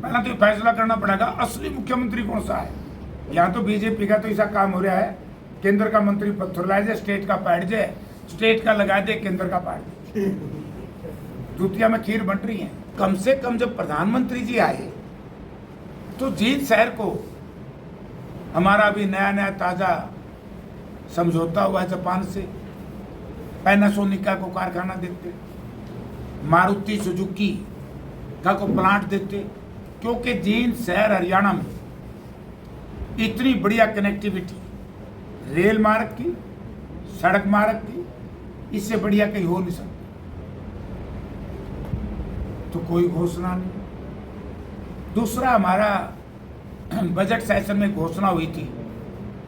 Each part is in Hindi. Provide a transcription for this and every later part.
पहला तो फैसला करना पड़ेगा असली मुख्यमंत्री कौन सा है। यहाँ तो बीजेपी का तो ऐसा काम हो रहा है, केंद्र का मंत्री पत्थर लाए जाए, स्टेट का पाट जाए, स्टेट का लगा दे, केंद्र का पाट दे। दूतिया में खीर बंट रही है। कम से कम जब प्रधानमंत्री जी आए तो जींद शहर को हमारा अभी नया नया ताजा समझौता हुआ जापान से, पैनासोनिका को कारखाना देते, मारुति सुजुकी का को प्लांट देते, क्योंकि जींद शहर हरियाणा में इतनी बढ़िया कनेक्टिविटी रेल मार्ग की, सड़क मार्ग की, इससे बढ़िया कहीं हो नहीं सकती। तो कोई घोषणा नहीं। दूसरा, हमारा बजट सेशन में घोषणा हुई थी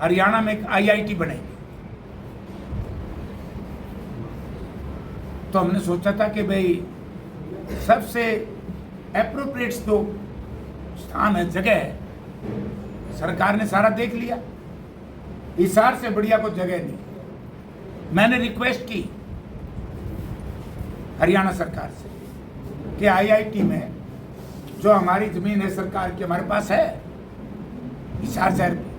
हरियाणा में एक आईआईटी बनेगी। तो हमने सोचा था कि भाई सबसे एप्रोप्रिएट जो स्थान है, जगह है, सरकार ने सारा देख लिया, हिसार से बढ़िया कोई जगह नहीं। मैंने रिक्वेस्ट की हरियाणा सरकार से कि आईआईटी में जो हमारी जमीन है सरकार की, हमारे पास है हिसार शहर की,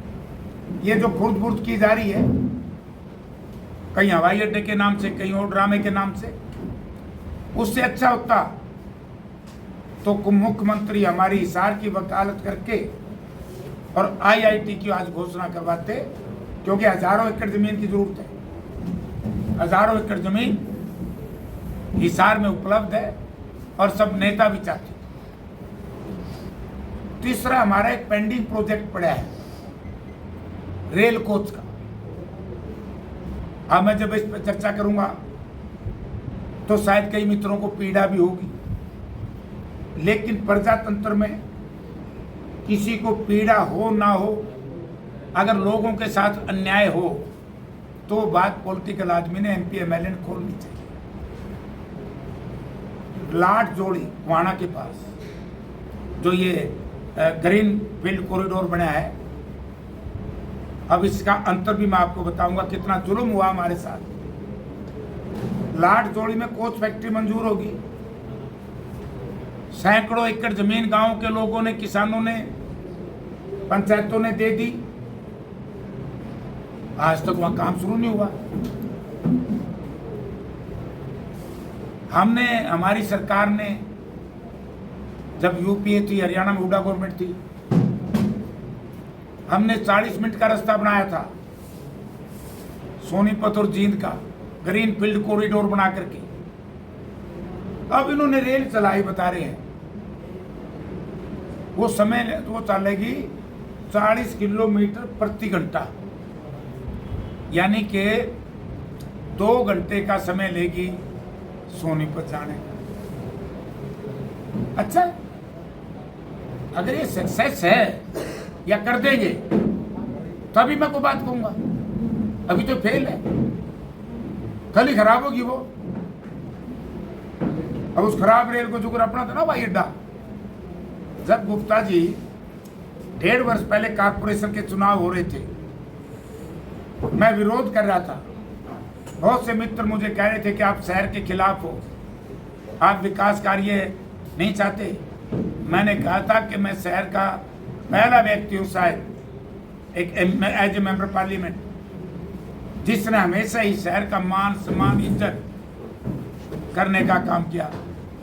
ये जो खुर्द बुर्द की जा रही है, कहीं हवाई अड्डे के नाम से, कहीं और ड्रामे के नाम से, उससे अच्छा होता तो मुख्यमंत्री हमारी हिसार की वकालत करके और आईआईटी की आज घोषणा करवाते, क्योंकि हजारों एकड़ जमीन की जरूरत है। हजारों एकड़ जमीन हिसार में उपलब्ध है और सब नेता भी चाहते। तीसरा, हमारा एक पेंडिंग प्रोजेक्ट पड़ा है रेल कोच का। अब मैं जब इस पर चर्चा करूंगा तो शायद कई मित्रों को पीड़ा भी होगी, लेकिन प्रजातंत्र में किसी को पीड़ा हो ना हो, अगर लोगों के साथ अन्याय हो तो बात पॉलिटिकल आदमी ने, एमपी एमएलए ने खोलनी चाहिए। लाट जोड़ी वाणा के पास जो ये ग्रीन फील्ड कॉरिडोर बना है, अब इसका अंतर भी मैं आपको बताऊंगा कितना जुल्म हुआ हमारे साथ। लाट जोड़ी में कोच फैक्ट्री मंजूर होगी, सैकड़ों एकड़ जमीन गांव के लोगों ने, किसानों ने, पंचायतों ने दे दी, आज तक वहां काम शुरू नहीं हुआ। हमने, हमारी सरकार ने, जब यूपीए थी, हरियाणा में हुड्डा गवर्नमेंट थी, हमने 40 मिनट का रास्ता बनाया था सोनीपत और जींद का, ग्रीन फील्ड कॉरिडोर बना करके। अब इन्होंने रेल चलाई, बता रहे हैं वो समय वो चलेगी 40 किलोमीटर प्रति घंटा, यानी कि 2 घंटे का समय लेगी सोनीपत जाने का। अच्छा, अगर ये सक्सेस है या कर देंगे तभी मैं कोई बात कहूंगा, अभी तो फेल है, कल ही खराब होगी वो। अब उस खराब रेल को जो अपना था ना हवाई अड्डा, जब गुप्ता जी 1.5 वर्ष पहले कारपोरेशन के चुनाव हो रहे थे, मैं विरोध कर रहा था। बहुत से मित्र मुझे कह रहे थे कि आप शहर के खिलाफ हो, आप विकास कार्य नहीं चाहते। मैंने कहा था कि मैं शहर का पहला व्यक्ति हूँ शायद, एक एज ए मेंबर पार्लियामेंट, जिसने हमेशा ही शहर का मान सम्मान इज्जत करने का काम किया।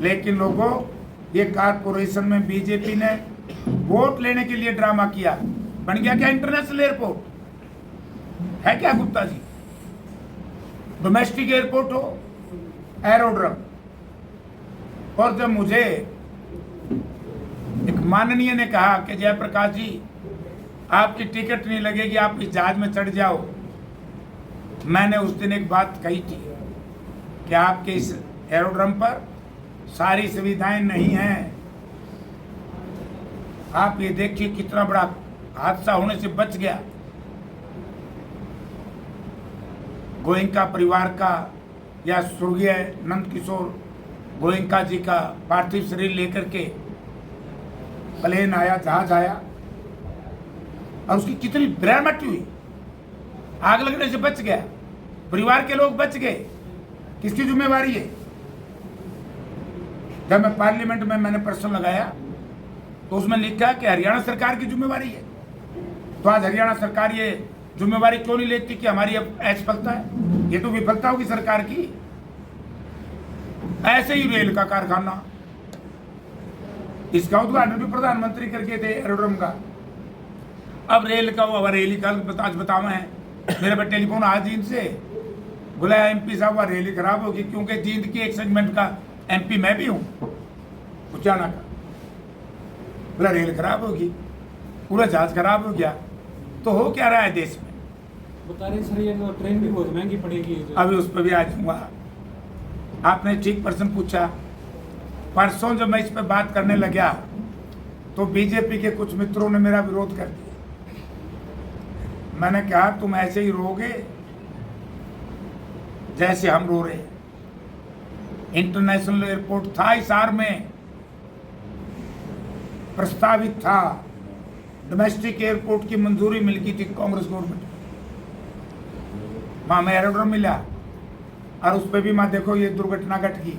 लेकिन लोगों, ये कारपोरेशन में बीजेपी ने वोट लेने के लिए ड्रामा किया, बन गया क्या इंटरनेशनल एयरपोर्ट है क्या गुप्ता जी? डोमेस्टिक एयरपोर्ट हो, एरोड्रम। और जब मुझे एक माननीय ने कहा कि जयप्रकाश जी, आपकी टिकट नहीं लगेगी, आप इस जहाज में चढ़ जाओ, मैंने उस दिन एक बात कही थी कि आपके इस एरोड्रम पर सारी सुविधाएं नहीं हैं। आप ये देखिए कितना बड़ा हादसा होने से बच गया। गोयनका परिवार का या स्वर्गीय नंद किशोर गोयनका जी का पार्थिव शरीर लेकर के प्लेन आया, जहाज आया, और उसकी कितनी बरामद हुई, आग लगने से बच गया, परिवार के लोग बच गए। किसकी जिम्मेवारी है? जब मैं पार्लियामेंट में मैंने प्रश्न लगाया तो उसमें लिखा है कि हरियाणा सरकार की जिम्मेवारी है। तो आज हरियाणा सरकार ये जिम्मेवारी क्यों नहीं लेती कि हमारी अब असफलता है? ये तो विफलता होगी सरकार की। ऐसे ही रेल का कारखाना, इसका उद्घाटन भी प्रधानमंत्री करके थे एरोड्रम का। अब रेल का वो रेल का आज बतावा है, मेरे पे टेलीफोन आज इनसे बुलाया एमपी साहब, वह रेल खराब होगी, क्योंकि जींद की एक सेगमेंट का एमपी मैं भी हूँ, उचाना का। बोला रेल खराब होगी, पूरा जहाज खराब हो गया। तो हो क्या रहा है देश में? बता रहे सर ये तो ट्रेन भी बहुत महंगी पड़ेगी। अभी उस पर भी आज हुआ। आपने ठीक प्रश्न पूछा। परसों जब मैं इस पर बात करने लगा तो बीजेपी के कुछ मित्रों ने मेरा विरोध कर दिया। मैंने कहा तुम ऐसे ही रोगे जैसे हम रो रहे। इंटरनेशनल एयरपोर्ट था हिसार में, प्रस्तावित था, डोमेस्टिक एयरपोर्ट की मंजूरी मिल गई थी कांग्रेस गवर्नमेंट, वहां में एरोड्रम मिला और उस पर भी मां देखो ये दुर्घटना घट गई,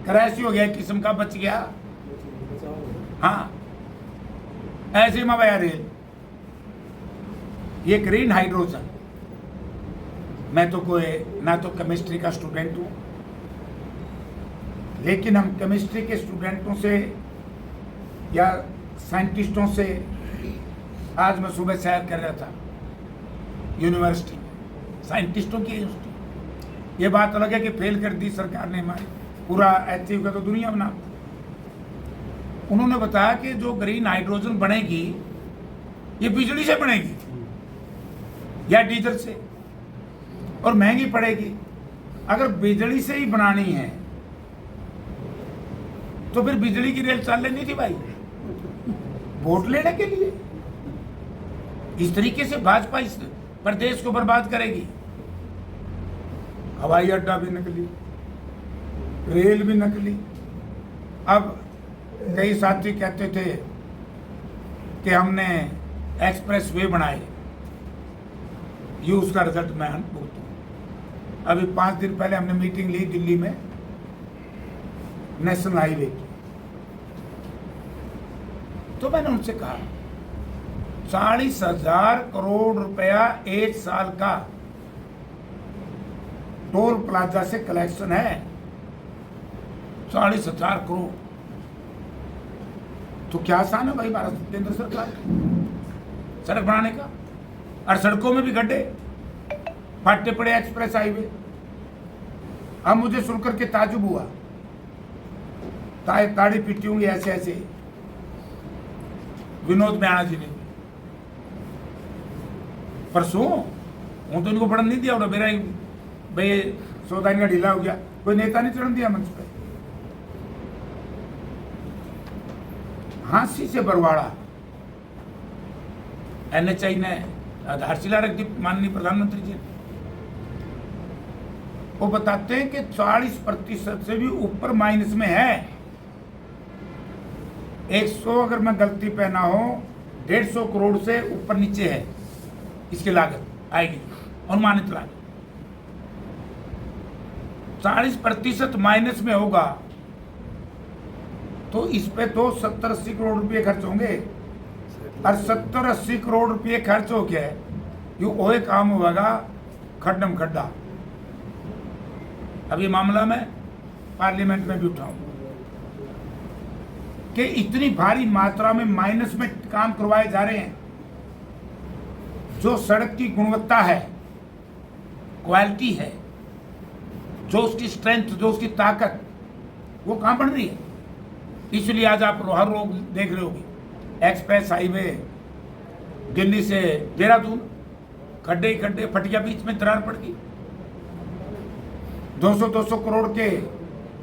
क्रैश हो गया, एक किस्म का बच गया। हाँ, ऐसे में भैया रेल, ये ग्रीन हाइड्रोजन, मैं तो कोई ना तो केमिस्ट्री का स्टूडेंट हूं, लेकिन हम केमिस्ट्री के स्टूडेंटों से या साइंटिस्टों से, आज मैं सुबह सैर कर रहा था यूनिवर्सिटी में, साइंटिस्टों की यूनिवर्सिटी। ये बात अलग है कि फेल कर दी सरकार ने हमारी, पूरा एचयू का तो दुनिया बना। उन्होंने बताया कि जो ग्रीन हाइड्रोजन बनेगी ये बिजली से बनेगी या डीजल से, और महंगी पड़ेगी। अगर बिजली से ही बनानी है तो फिर बिजली की रेल चल लेनी थी भाई, वोट लेने के लिए। इस तरीके से भाजपा इस प्रदेश को बर्बाद करेगी। हवाई अड्डा भी नकली, रेल भी नकली। अब कई साथी कहते थे कि हमने एक्सप्रेस वे बनाए, ये उसका रिजल्ट मैं भुगतूं। अभी 5 दिन पहले हमने मीटिंग ली दिल्ली में नेशनल हाईवे की, तो मैंने उनसे कहा 40,000 करोड़ रुपया 1 साल का टोल प्लाजा से कलेक्शन है, 40,000 करोड़। तो क्या आसान है भाई भारत केंद्र सरकार सड़क बनाने का? और सड़कों में भी गड्ढे, फाटे पड़े एक्सप्रेस हाईवे। अब मुझे सुनकर के ताजुब हुआ, ताड़ी पीटी होंगी ऐसे ऐसे विनोद म्याणा जी ने। परसों हूं तो इनको पढ़न नहीं दिया, मेरा भाई सौदाइन का ढीला हो गया, कोई नेता नहीं चढ़न दिया मंच पे। हांसी से बरवाड़ा एनएचआई ने आधारशिला रख दी माननीय प्रधानमंत्री जी। वो बताते हैं कि 40% से भी ऊपर माइनस में है। 100 अगर मैं गलती पे ना हो 150 करोड़ से ऊपर नीचे है इसकी लागत आएगी, अनुमानित लागत। 40% माइनस में होगा तो इस पे तो 70-80 करोड़ रुपए खर्च होंगे, और 70-80 करोड़ रुपए खर्च हो गया ये वही काम होगा खड्डम खड्डा। अब ये मामला मैं पार्लियामेंट में भी उठाऊं कि इतनी भारी मात्रा में माइनस में काम करवाए जा रहे हैं। जो सड़क की गुणवत्ता है, क्वालिटी है, जो उसकी स्ट्रेंथ, जो उसकी ताकत, वो कहाँ बन रही है? इसलिए आज आप हर रोग देख रहे होगे, एक्सप्रेस हाईवे दिल्ली से देहरादून, खड्डे ही खड्डे, फटिया बीच में दरार पड़ गई। 200-200 करोड़ के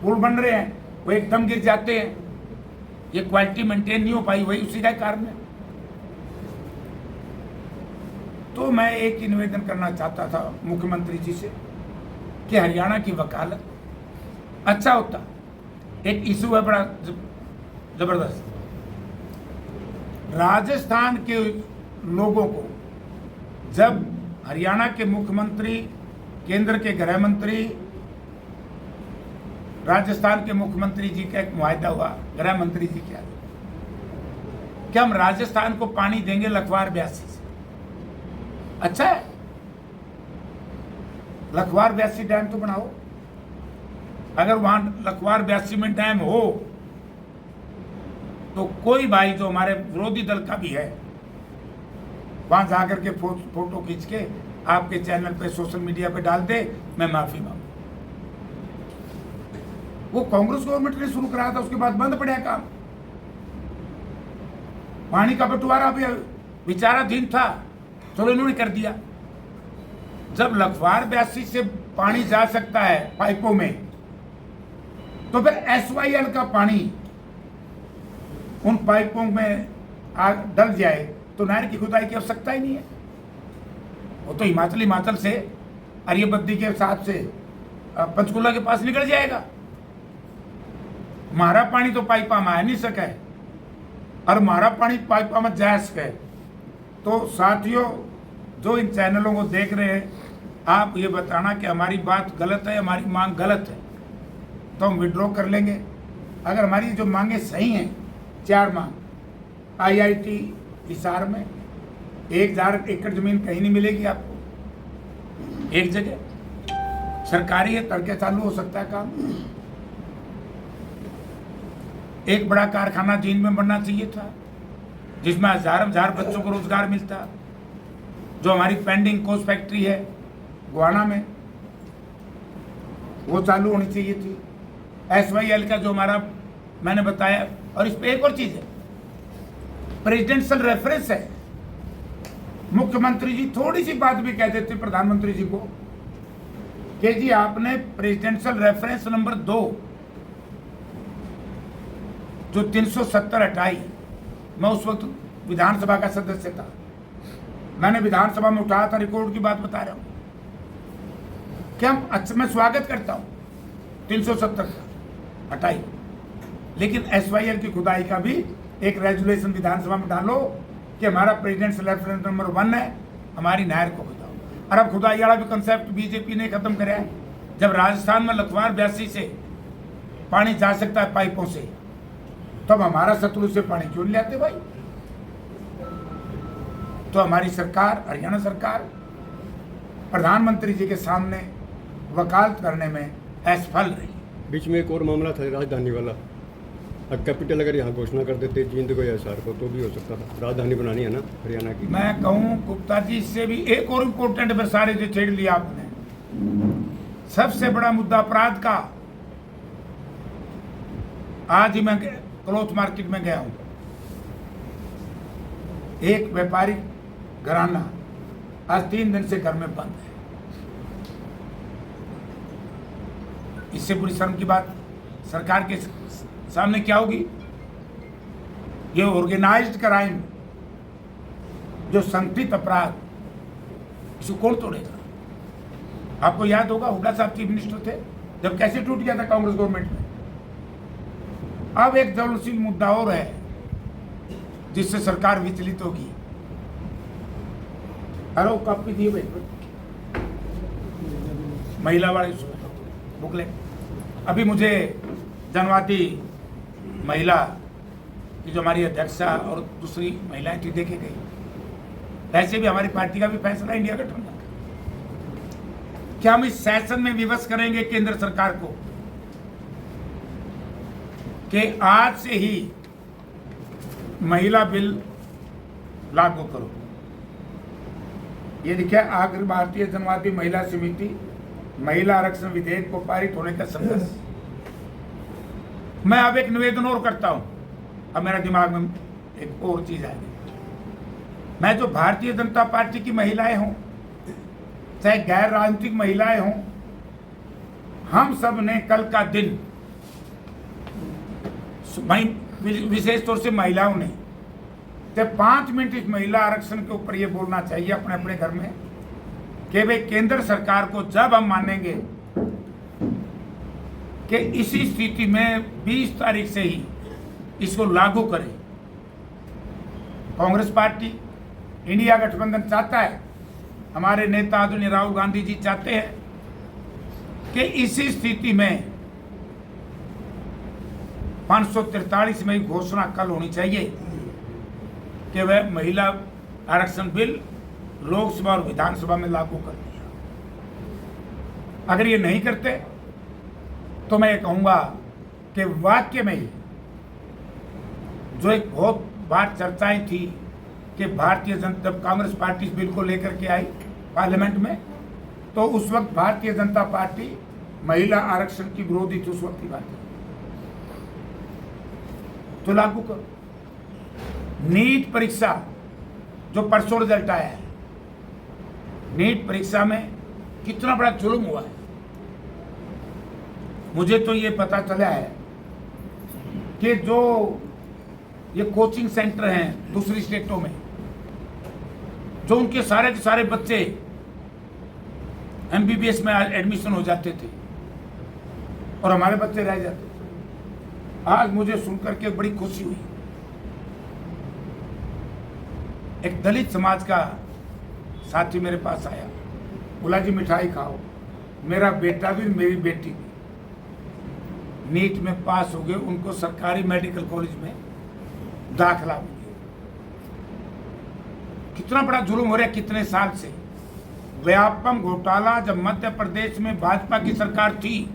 पुल बन रहे हैं, वो एकदम गिर जाते हैं। ये क्वालिटी मेंटेन नहीं हो पाई, वही उसी का कारण है। तो मैं एक ही निवेदन करना चाहता था मुख्यमंत्री जी से कि हरियाणा की वकालत अच्छा होता। एक इशू है बड़ा जबरदस्त, राजस्थान के लोगों को जब हरियाणा के मुख्यमंत्री, केंद्र के गृह मंत्री, राजस्थान के मुख्यमंत्री जी का एक मुआहदा हुआ, गृह मंत्री जी क्या, कि हम राजस्थान को पानी देंगे लखवार ब्यासी से। अच्छा है, लखवार ब्यासी डैम तो बनाओ। अगर वहां लखवार ब्यासी में डैम हो तो कोई भाई जो हमारे विरोधी दल का भी है वहां जाकर के फोटो खींच के आपके चैनल पे, सोशल मीडिया पे डाल दे, मैं माफी मांगू। वो कांग्रेस गवर्नमेंट ने शुरू कराया था, उसके बाद बंद पड़ा काम। पानी का बंटवारा भी विचाराधीन था, चलो इन्होंने कर दिया। जब लखवार ब्यासी से पानी जा सकता है पाइपों में, तो फिर SYL का पानी उन पाइपों में डल जाए तो नहर की खुदाई की आवश्यकता ही नहीं है। वो तो हिमाचल से अरियबद्दी के साथ से पंचकुला के पास निकल जाएगा। हमारा पानी तो पाइपा में आ नहीं सका है, और हमारा पानी पाइपा में जा सके। तो साथियों, जो इन चैनलों को देख रहे हैं, आप ये बताना कि हमारी बात गलत है, हमारी मांग गलत है, तो हम विड्रॉ कर लेंगे। अगर हमारी जो मांगे सही हैं, 4 मांग, IIT हिसार में 1000 एकड़ जमीन कहीं नहीं मिलेगी आपको, एक जगह सरकारी है, तड़के चालू हो सकता है काम। एक बड़ा कारखाना जींद में बनना चाहिए था, जिसमें हजार बच्चों को रोजगार मिलता। जो हमारी पेंडिंग कोच फैक्ट्री है गोहाना में, वो चालू होनी चाहिए थी। SYL का जो हमारा मैंने बताया। और इस पे एक और चीज है, प्रेसिडेंशियल रेफरेंस है। मुख्यमंत्री जी थोड़ी सी बात भी कह देते प्रधानमंत्री जी को कि जी आपने प्रेसिडेंशियल रेफरेंस नंबर 2 जो 370 हटाई। मैं उस वक्त विधानसभा का सदस्य था, मैंने विधानसभा में उठाया था, रिकॉर्ड की बात बता रहा हूं कि हम अच्छा, मैं स्वागत करता हूं 370 का हटाई, लेकिन SYL की खुदाई का भी एक रेजुलेशन विधानसभा में डालो कि हमारा प्रेसिडेंशियल रेफरेंस नंबर 1 है, हमारी नहर को खुदाओ। और अब खुदाई वाला भी कंसेप्ट बीजेपी ने खत्म कराया है। जब राजस्थान में लखवार ब्यासी से पानी जा सकता है पाइपों से, तब हमारा शत्रु से पानी क्यों नहीं लाते भाई? तो हमारी सरकार, हरियाणा सरकार, प्रधानमंत्री जी के सामने वकालत करने में असफल रही। बीच में एक और मामला था राजधानी वाला, कैपिटल अगर यहाँ घोषणा कर देते जींद को या हिसार को तो भी हो सकता था। राजधानी बनानी है ना हरियाणा की। मैं कहूँ गुप्ता जी से भी एक और इम्पोर्टेंट सारे जो छेड़ लिया आपने, सबसे बड़ा मुद्दा अपराध का। आज ही मैं क्लॉथ मार्केट में गया हूं, एक व्यापारी घराना आज 3 दिन से घर में बंद है। इससे बुरी शर्म की बात सरकार के सामने क्या होगी? ये ऑर्गेनाइज्ड क्राइम, जो संगठित अपराध, इसको कौन तोड़ेगा? आपको याद होगा हुड्डा साहब चीफ मिनिस्टर थे जब कैसे टूट गया था कांग्रेस गवर्नमेंट में। अब एक ज्वलनशील मुद्दा और है जिससे सरकार विचलित होगी। अरे कॉपी दिए भाई, महिला वाले बुकलेट। अभी मुझे जनवादी महिला की जो हमारी अध्यक्षा और दूसरी महिलाएं थी देखे गई। वैसे भी हमारी पार्टी का भी फैसला इंडिया गठबंधन का, क्या हम इस सेशन में विवश करेंगे केंद्र सरकार को कि आज से ही महिला बिल लागू करो। ये देखिए, अखिल भारतीय जनवादी महिला समिति महिला आरक्षण विधेयक को पारित होने का संघर्ष। मैं अब एक निवेदन और करता हूं, अब मेरा दिमाग में एक और चीज आ गई। मैं जो भारतीय जनता पार्टी की महिलाएं हों, चाहे गैर राजनीतिक महिलाएं हों, हम सब ने कल का दिन, विशेष तौर से महिलाओं ने, जब 5 मिनट इस महिला आरक्षण के ऊपर ये बोलना चाहिए अपने अपने घर में कि भाई केंद्र सरकार को जब हम मानेंगे कि इसी स्थिति में 20 तारीख से ही इसको लागू करें। कांग्रेस पार्टी, इंडिया गठबंधन चाहता है, हमारे नेता आदरणीय राहुल गांधी जी चाहते हैं कि इसी स्थिति में 543 में घोषणा कल होनी चाहिए कि वह महिला आरक्षण बिल लोकसभा और विधानसभा में लागू कर दिया। अगर ये नहीं करते तो मैं ये कहूँगा कि वाक्य में ही जो एक बहुत बार चर्चाएं थी कि भारतीय जनता, जब कांग्रेस पार्टी इस बिल को लेकर के आई पार्लियामेंट में, तो उस वक्त भारतीय जनता पार्टी महिला आरक्षण की विरोधी थी उस वक्त की बात। तो लागू करो। नीट परीक्षा जो परसों रिजल्ट आया है, नीट परीक्षा में कितना बड़ा जुल्म हुआ है। मुझे तो ये पता चला है कि जो ये कोचिंग सेंटर हैं दूसरी स्टेटों में, जो उनके सारे के सारे बच्चे एमबीबीएस में एडमिशन हो जाते थे और हमारे बच्चे रह जाते थे। आज मुझे सुनकर के बड़ी खुशी हुई। एक दलित समाज का साथी मेरे पास आया, बोला जी मिठाई खाओ, मेरा बेटा भी मेरी बेटी भी नीट में पास हो गए, उनको सरकारी मेडिकल कॉलेज में दाखिला मिल गया। कितना बड़ा जुल्म हो रहा है कितने साल से। व्यापम घोटाला जब मध्य प्रदेश में भाजपा की सरकार थी,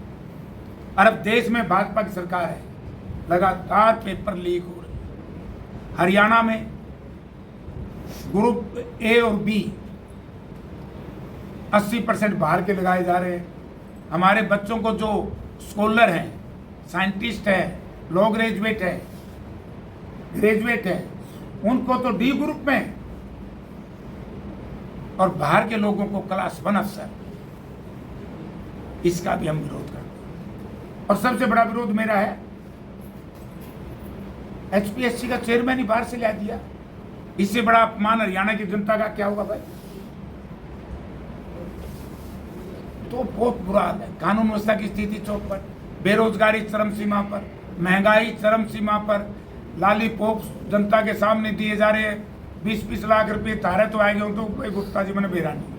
और अब देश में भाजपा की सरकार है, लगातार पेपर लीक हो रहे। हरियाणा में ग्रुप ए और बी 80% बाहर के लगाए जा रहे हैं। हमारे बच्चों को जो स्कॉलर हैं, साइंटिस्ट है, लॉ ग्रेजुएट है, ग्रेजुएट है, उनको तो डी ग्रुप में, और बाहर के लोगों को क्लास 1 अफसर। इसका भी हम विरोध करते हैं। और सबसे बड़ा विरोध मेरा है, एचपीएससी का चेयरमैन ही बाहर से ला दिया। इससे बड़ा अपमान हरियाणा की जनता का क्या होगा भाई। तो बहुत बुरा हाल है। कानून व्यवस्था की स्थिति चौपट, बेरोजगारी चरम सीमा पर, महंगाई चरम सीमा पर, लॉलीपॉप जनता के सामने दिए जा रहे हैं। 20-20 लाख रुपए तारे तो आएंगे, तो गुप्ता जी मैंने बेरा नहीं,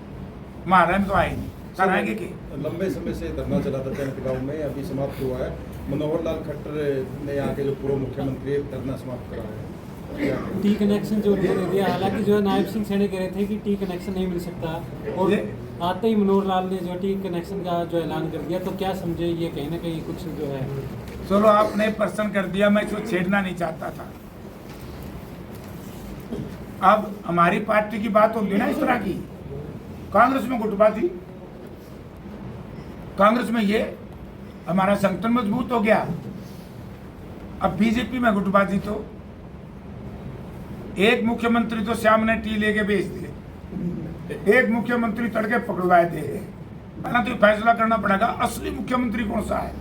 महाराज तो आए नहीं, सर आएंगे कि लंबे समय से धरना चला था चैनत गांव में, अभी समाप्त हुआ है। मनोहर लाल खट्टर ने यहाँ के जो पूर्व मुख्यमंत्री धरना समाप्त करा है। टी कनेक्शन जो उन्होंने दिया, हालांकि जो है नायब सिंह सैनी कह रहे थे कि टी कनेक्शन नहीं मिल सकता, और आते ही मनोहर लाल ने जो टी कनेक्शन का जो ऐलान कर दिया, तो क्या समझे ये कहीं ना कहीं कुछ जो है। चलो आपने प्रश्न कर दिया, मैं इसको छेड़ना नहीं चाहता था। अब हमारी पार्टी की बात होगी ना इस तरह की, कांग्रेस में गुटबाजी, कांग्रेस में ये हमारा संगठन मजबूत हो गया। अब बीजेपी में गुटबाजी, तो एक मुख्यमंत्री तो श्याम ने टी लेके भेज दिए, एक मुख्यमंत्री तड़के पकड़वाए थे। पहला तो फैसला करना पड़ेगा असली मुख्यमंत्री कौन सा है।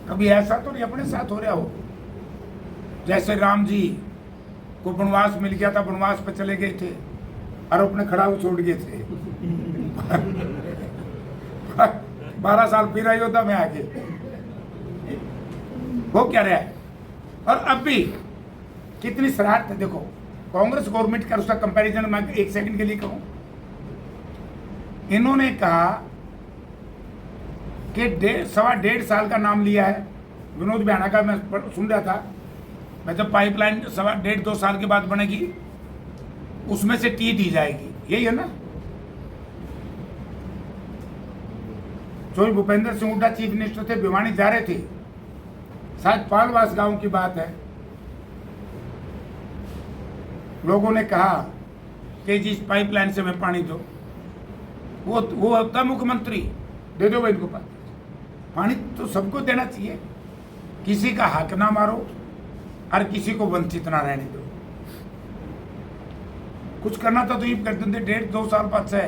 कभी ऐसा तो नहीं अपने साथ हो रहा हो, जैसे राम जी को वनवास मिल गया था, वनवास पे चले गए थे और अपने खड़ाऊ छोड़ गए थे। 12 साल फिर अयोध्या में आके वो क्या रहा है। और अब भी कितनी शरारत है। देखो कांग्रेस गवर्नमेंट का उसका कंपैरिजन मैं 1 सेकंड के लिए कहूं, इन्होंने कहा कि 1.5 साल का नाम लिया है विनोद बिहाना का। मैं सुन रहा था, मैं जब पाइपलाइन 1.5-2 साल के बाद बनेगी उसमें से टी दी जाएगी, यही है ना। जो भूपेंद्र सिंह हुड्डा चीफ मिनिस्टर थे, भिवानी जा रहे थे, शायद पालवास गांव की बात है, लोगों ने कहा कि जी इस पाइपलाइन से मैं पानी दो। वो होता मुख्यमंत्री, दे दो भाई इनको पानी तो सबको देना चाहिए, किसी का हक ना मारो और किसी को वंचित ना रहने दो। कुछ करना था तो ये कर देते, 1.5-2 साल बाद से।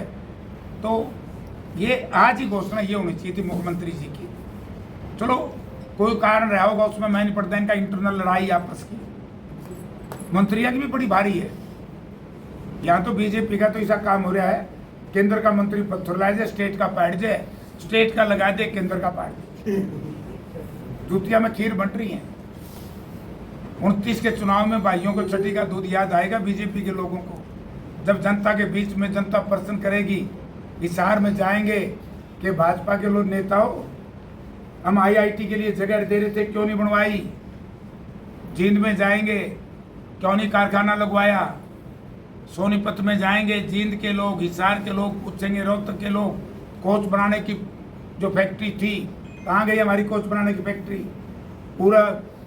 तो ये आज ही घोषणा ये होनी चाहिए थी मुख्यमंत्री जी की। चलो कोई कारण रहा होगा उसमें, मैं नहीं पढ़ता, इनका इंटरनल लड़ाई आपस की, मंत्रियों की भी बड़ी भारी है। यहाँ तो बीजेपी का तो ऐसा काम हो रहा है, केंद्र का मंत्री पत्थर लाए जाए, स्टेट का पाट जाए, स्टेट का लगा दे, केंद्र का पाट दे। जूतिया में खीर बंट रही है। 29 के चुनाव में भाइयों को छठी का दूध याद आएगा बीजेपी के लोगों को, जब जनता के बीच में जनता प्रश्न करेगी, हिसार में जाएंगे कि भाजपा के लोग नेताओं हम आईआईटी के लिए जगह दे रहे थे, क्यों नहीं बनवाई। जींद में जाएंगे, क्यों नहीं कारखाना लगवाया। सोनीपत में जाएंगे, जींद के लोग, हिसार के लोग पूछेंगे, रोहतक के लोग, कोच बनाने की जो फैक्ट्री थी कहाँ गई हमारी कोच बनाने की फैक्ट्री। पूरा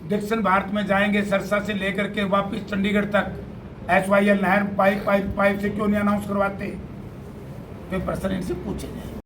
दक्षिण भारत में जाएंगे, सरसा से लेकर के वापस चंडीगढ़ तक SYL नहर पाइप से क्यों नहीं अनाउंस करवाते। कोई पर्सन इनसे पूछेंगे।